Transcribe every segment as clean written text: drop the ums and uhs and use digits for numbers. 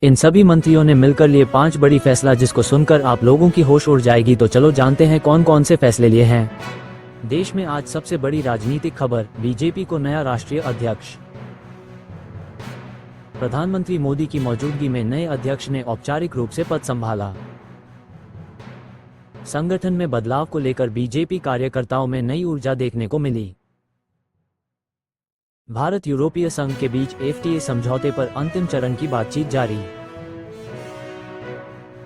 इन सभी मंत्रियों ने मिलकर लिए 5 बड़ी फैसला जिसको सुनकर आप लोगों की होश उड़ जाएगी। तो चलो जानते हैं कौन कौन से फैसले लिए हैं। देश में आज सबसे बड़ी राजनीतिक खबर, बीजेपी को नया राष्ट्रीय अध्यक्ष। प्रधानमंत्री मोदी की मौजूदगी में नए अध्यक्ष ने औपचारिक रूप से पद संभाला। संगठन में बदलाव को लेकर बीजेपी कार्यकर्ताओं में नई ऊर्जा देखने को मिली। भारत यूरोपीय संघ के बीच एफटीए समझौते पर अंतिम चरण की बातचीत जारी।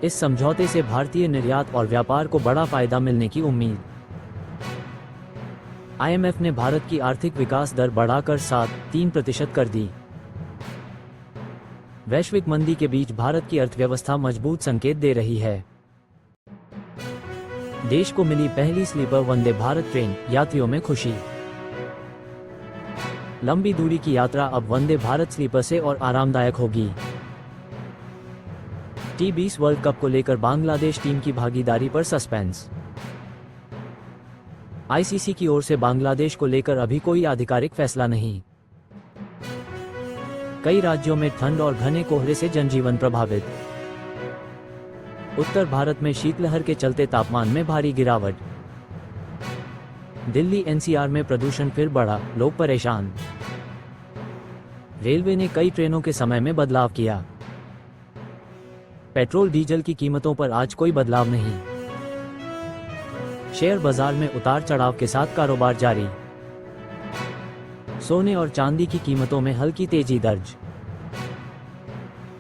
इस समझौते से भारतीय निर्यात और व्यापार को बड़ा फायदा मिलने की उम्मीद। आईएमएफ ने भारत की आर्थिक विकास दर बढ़ाकर 7.3% कर दी। वैश्विक मंदी के बीच भारत की अर्थव्यवस्था मजबूत संकेत दे रही है। देश को मिली पहली स्लीपर वंदे भारत ट्रेन, यात्रियों में खुशी। लंबी दूरी की यात्रा अब वंदे भारत स्लीपर से और आरामदायक होगी। T20 वर्ल्ड कप को लेकर बांग्लादेश टीम की भागीदारी पर सस्पेंस। आईसीसी की ओर से बांग्लादेश को लेकर अभी कोई आधिकारिक फैसला नहीं। कई राज्यों में ठंड और घने कोहरे से जनजीवन प्रभावित। उत्तर भारत में शीतलहर के चलते तापमान में भारी गिरावट। दिल्ली एनसीआर में प्रदूषण फिर बढ़ा, लोग परेशान। रेलवे ने कई ट्रेनों के समय में बदलाव किया। पेट्रोल डीजल की कीमतों पर आज कोई बदलाव नहीं। शेयर बाजार में उतार चढ़ाव के साथ कारोबार जारी। सोने और चांदी की कीमतों में हल्की तेजी दर्ज।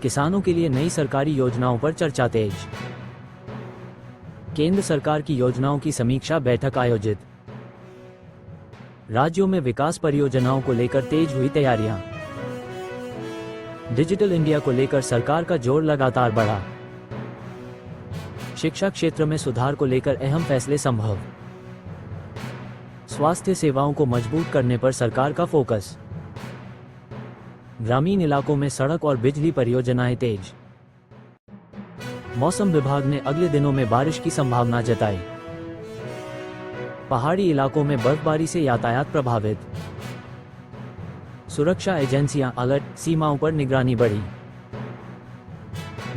किसानों के लिए नई सरकारी योजनाओं पर चर्चा तेज। केंद्र सरकार की योजनाओं की समीक्षा बैठक आयोजित। राज्यों में विकास परियोजनाओं को लेकर तेज हुई तैयारियां। डिजिटल इंडिया को लेकर सरकार का जोर लगातार बढ़ा। शिक्षा क्षेत्र में सुधार को लेकर अहम फैसले संभव। स्वास्थ्य सेवाओं को मजबूत करने पर सरकार का फोकस। ग्रामीण इलाकों में सड़क और बिजली परियोजनाएं तेज। मौसम विभाग ने अगले दिनों में बारिश की संभावना जताई। पहाड़ी इलाकों में बर्फबारी से यातायात प्रभावित। सुरक्षा एजेंसियां अलर्ट, सीमाओं पर निगरानी बढ़ी।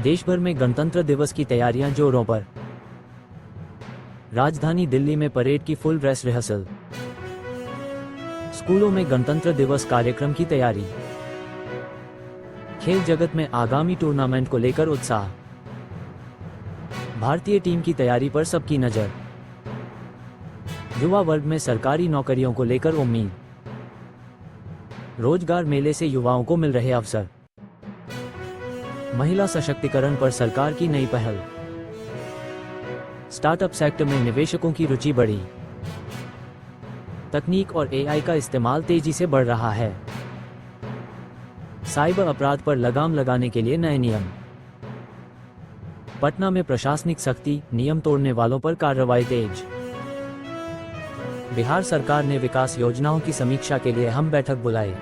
देश भर में गणतंत्र दिवस की तैयारियां जोरों पर। राजधानी दिल्ली में परेड की फुल ड्रेस रिहर्सल। स्कूलों में गणतंत्र दिवस कार्यक्रम की तैयारी। खेल जगत में आगामी टूर्नामेंट को लेकर उत्साह। भारतीय टीम की तैयारी पर सबकी नजर। युवा वर्ग में सरकारी नौकरियों को लेकर उम्मीद। रोजगार मेले से युवाओं को मिल रहे अवसर। महिला सशक्तिकरण पर सरकार की नई पहल। स्टार्टअप सेक्टर में निवेशकों की रुचि बढ़ी। तकनीक और एआई का इस्तेमाल तेजी से बढ़ रहा है। साइबर अपराध पर लगाम लगाने के लिए नए नियम। पटना में प्रशासनिक सख्ती, नियम तोड़ने वालों पर कार्रवाई तेज। बिहार सरकार ने विकास योजनाओं की समीक्षा के लिए अहम बैठक बुलाई।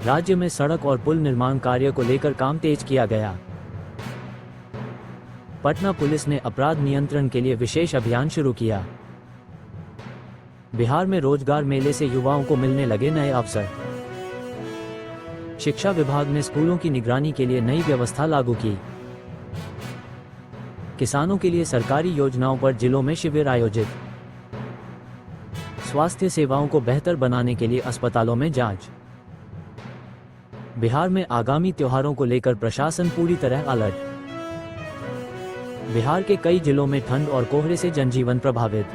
राज्य में सड़क और पुल निर्माण कार्य को लेकर काम तेज किया गया। पटना पुलिस ने अपराध नियंत्रण के लिए विशेष अभियान शुरू किया। बिहार में रोजगार मेले से युवाओं को मिलने लगे नए अवसर। शिक्षा विभाग ने स्कूलों की निगरानी के लिए नई व्यवस्था लागू की। किसानों के लिए सरकारी योजनाओं पर जिलों में शिविर आयोजित। स्वास्थ्य सेवाओं को बेहतर बनाने के लिए अस्पतालों में जांच। बिहार में आगामी त्योहारों को लेकर प्रशासन पूरी तरह अलर्ट। बिहार के कई जिलों में ठंड और कोहरे से जनजीवन प्रभावित।